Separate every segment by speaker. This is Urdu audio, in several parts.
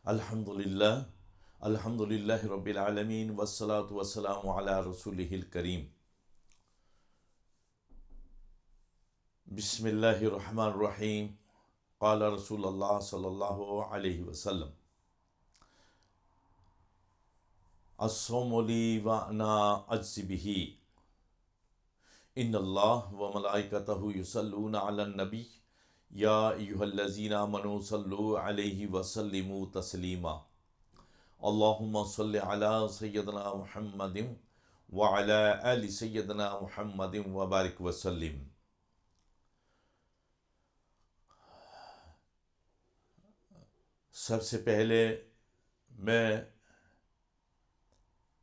Speaker 1: الحمد للہ رب العالمین والصلاة والسلام علی رسولہ الکریم۔ بسم اللہ الرحمن الرحیم۔ قال رسول اللہ صلی اللہ علیہ وسلم: الصوم لی وانا اجزی بہ، ان اللہ وملائکتہ یصلون علی النبی یا ایھا الذین آمنوا صلوا علیہ وسلموا تسلیما۔ اللہم صل علی سیدنا محمد وعلی آل سیدنا محمد وبارک وسلم۔ سب سے پہلے میں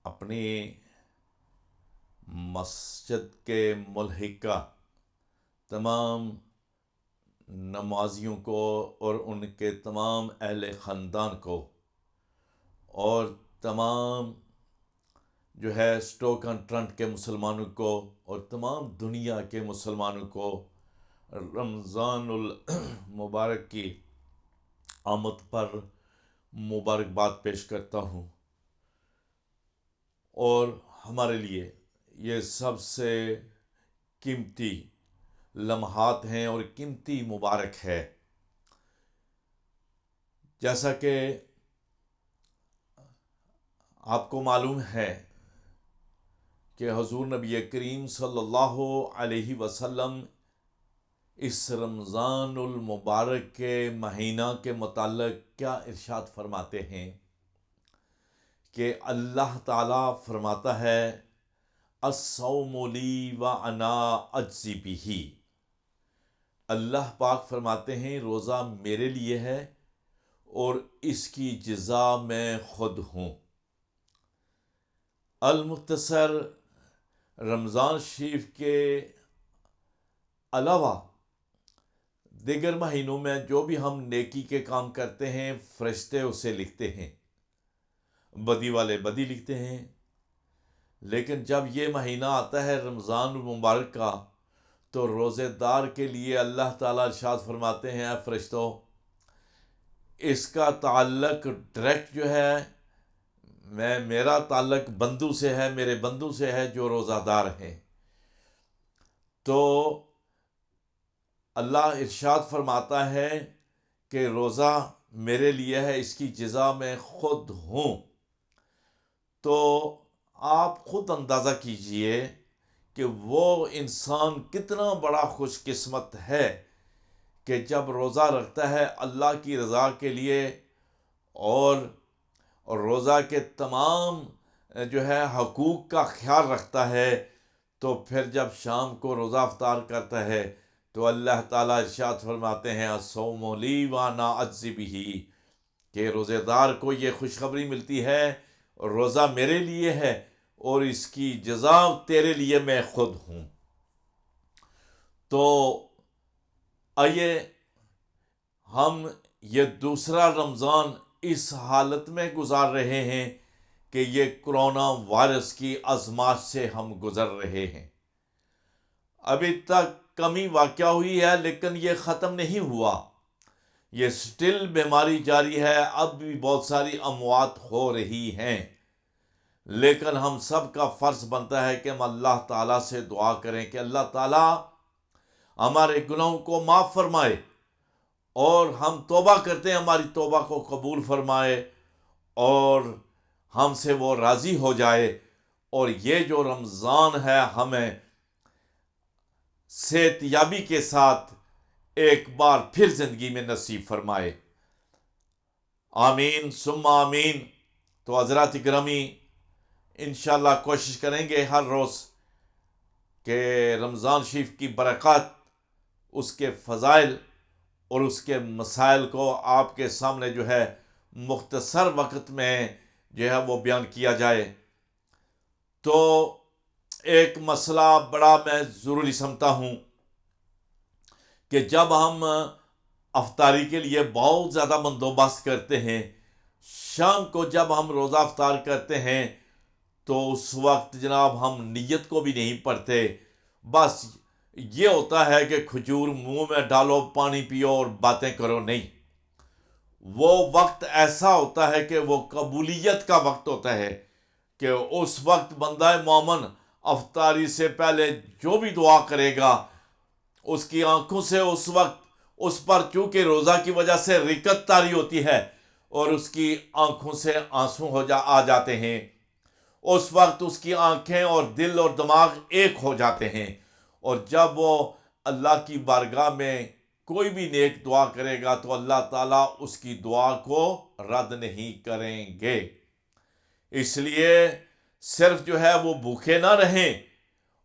Speaker 1: اپنی مسجد کے ملحقہ تمام نمازیوں کو اور ان کے تمام اہل خاندان کو اور تمام اسٹوک اینڈ ٹرنٹ کے مسلمانوں کو اور تمام دنیا کے مسلمانوں کو رمضان المبارک کی آمد پر مبارکباد پیش کرتا ہوں۔ اور ہمارے لیے یہ سب سے قیمتی لمحات ہیں اور قیمتی مبارک ہے۔ جیسا کہ آپ کو معلوم ہے کہ حضور نبی کریم صلی اللہ علیہ وسلم اس رمضان المبارک کے مہینہ کے متعلق کیا ارشاد فرماتے ہیں کہ اللہ تعالیٰ فرماتا ہے: الصوم لی وانا اجزی بہ۔ اللہ پاک فرماتے ہیں روزہ میرے لیے ہے اور اس کی جزا میں خود ہوں۔ المختصر رمضان شریف کے علاوہ دیگر مہینوں میں جو بھی ہم نیکی کے کام کرتے ہیں فرشتے اسے لکھتے ہیں، بدی والے بدی لکھتے ہیں، لیکن جب یہ مہینہ آتا ہے رمضان المبارک کا تو روزے دار کے لیے اللہ تعالیٰ ارشاد فرماتے ہیں: اے فرشتوں، اس کا تعلق ڈائریکٹ میرا تعلق بندوں سے ہے، میرے بندوں سے ہے جو روزہ دار ہیں۔ تو اللہ ارشاد فرماتا ہے کہ روزہ میرے لیے ہے، اس کی جزا میں خود ہوں۔ تو آپ خود اندازہ کیجئے کہ وہ انسان کتنا بڑا خوش قسمت ہے کہ جب روزہ رکھتا ہے اللہ کی رضا کے لیے اور روزہ کے تمام حقوق کا خیال رکھتا ہے، تو پھر جب شام کو روزہ افطار کرتا ہے تو اللہ تعالیٰ ارشاد فرماتے ہیں: الصوم لی وانا اجزی بہ، کہ روزے دار کو یہ خوشخبری ملتی ہے روزہ میرے لیے ہے اور اس کی جزا تیرے لیے میں خود ہوں۔ تو آئیے ہم یہ دوسرا رمضان اس حالت میں گزار رہے ہیں کہ یہ کرونا وائرس کی آزمائش سے ہم گزر رہے ہیں۔ ابھی تک کمی واقع ہوئی ہے لیکن یہ ختم نہیں ہوا، یہ سٹل بیماری جاری ہے، اب بھی بہت ساری اموات ہو رہی ہیں، لیکن ہم سب کا فرض بنتا ہے کہ ہم اللہ تعالیٰ سے دعا کریں کہ اللہ تعالیٰ ہمارے گناہوں کو معاف فرمائے، اور ہم توبہ کرتے ہیں ہماری توبہ کو قبول فرمائے اور ہم سے وہ راضی ہو جائے، اور یہ جو رمضان ہے ہمیں صحت یابی کے ساتھ ایک بار پھر زندگی میں نصیب فرمائے۔ آمین ثم آمین۔ تو حضرات گرامی، انشاءاللہ کوشش کریں گے ہر روز کہ رمضان شریف کی برکات، اس کے فضائل اور اس کے مسائل کو آپ کے سامنے مختصر وقت میں وہ بیان کیا جائے۔ تو ایک مسئلہ بڑا میں ضروری سمجھتا ہوں کہ جب ہم افطاری کے لیے بہت زیادہ بندوبست کرتے ہیں، شام کو جب ہم روزہ افطار کرتے ہیں تو اس وقت جناب ہم نیت کو بھی نہیں پڑھتے، بس یہ ہوتا ہے کہ کھجور منہ میں ڈالو، پانی پیو اور باتیں کرو۔ نہیں، وہ وقت ایسا ہوتا ہے کہ وہ قبولیت کا وقت ہوتا ہے، کہ اس وقت بندہ مومن افطاری سے پہلے جو بھی دعا کرے گا، اس کی آنکھوں سے اس وقت اس پر چونکہ روزہ کی وجہ سے رکت طاری ہوتی ہے اور اس کی آنکھوں سے آنسو آ جاتے ہیں، اس وقت اس کی آنکھیں اور دل اور دماغ ایک ہو جاتے ہیں، اور جب وہ اللہ کی بارگاہ میں کوئی بھی نیک دعا کرے گا تو اللہ تعالیٰ اس کی دعا کو رد نہیں کریں گے۔ اس لیے صرف جو ہے وہ بھوکے نہ رہیں،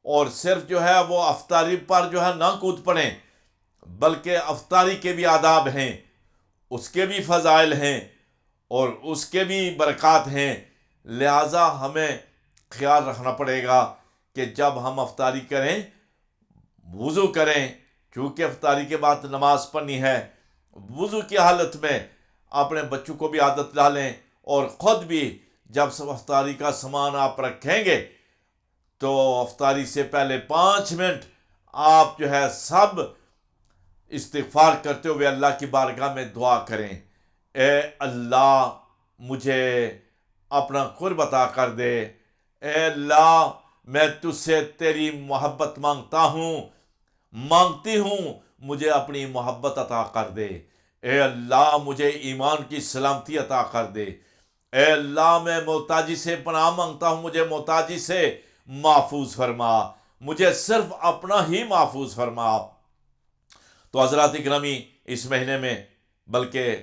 Speaker 1: اور صرف جو ہے وہ افطاری پر جو ہے نہ کود پڑیں، بلکہ افطاری کے بھی آداب ہیں، اس کے بھی فضائل ہیں اور اس کے بھی برکات ہیں۔ لہٰذا ہمیں خیال رکھنا پڑے گا کہ جب ہم افطاری کریں، وضو کریں، چونکہ افطاری کے بعد نماز پڑھنی ہے، وضو کی حالت میں اپنے بچوں کو بھی عادت ڈالیں، اور خود بھی جب سب افطاری کا سامان آپ رکھیں گے تو افطاری سے پہلے 5 منٹ آپ جو ہے سب استغفار کرتے ہوئے اللہ کی بارگاہ میں دعا کریں، اے اللہ مجھے اپنا قرب عطا کر دے، اے اللہ میں تجھ سے تیری محبت مانگتی ہوں، مجھے اپنی محبت عطا کر دے، اے اللہ مجھے ایمان کی سلامتی عطا کر دے، اے اللہ میں محتاجی سے پناہ مانگتا ہوں، مجھے محتاجی سے محفوظ فرما، مجھے صرف اپنا ہی محفوظ فرما۔ تو حضرات گرامی، اس مہینے میں بلکہ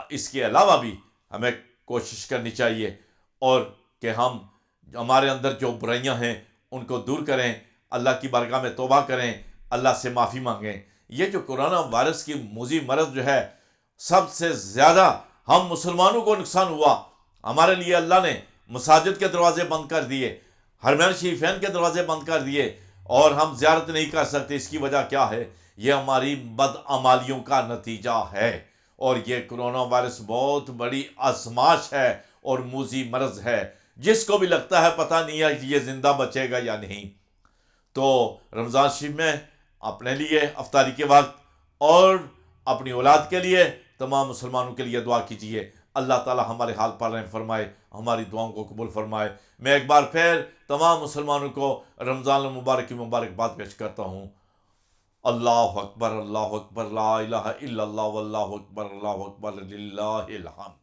Speaker 1: اس کے علاوہ بھی ہمیں کوشش کرنی چاہیے، اور کہ ہم ہمارے اندر جو برائیاں ہیں ان کو دور کریں، اللہ کی بارگاہ میں توبہ کریں، اللہ سے معافی مانگیں۔ یہ جو کرونا وائرس کی موذی مرض جو ہے، سب سے زیادہ ہم مسلمانوں کو نقصان ہوا۔ ہمارے لیے اللہ نے مساجد کے دروازے بند کر دیے، حرمین شریفین کے دروازے بند کر دیے، اور ہم زیارت نہیں کر سکتے۔ اس کی وجہ کیا ہے؟ یہ ہماری بدعمالیوں کا نتیجہ ہے، اور یہ کرونا وائرس بہت بڑی آزمائش ہے اور موذی مرض ہے، جس کو بھی لگتا ہے پتہ نہیں ہے کہ یہ زندہ بچے گا یا نہیں۔ تو رمضان شریف میں اپنے لیے افطاری کے وقت اور اپنی اولاد کے لیے، تمام مسلمانوں کے لیے دعا کیجیے، اللہ تعالی ہمارے حال پر رحم فرمائے، ہماری دعاؤں کو قبول فرمائے۔ میں ایک بار پھر تمام مسلمانوں کو رمضان المبارک کی مبارکباد پیش کرتا ہوں۔ اللہ اکبر، اللہ اکبر، لا الہ الا اللہ، واللہ اکبر، اللہ اکبر، للہ الحمد۔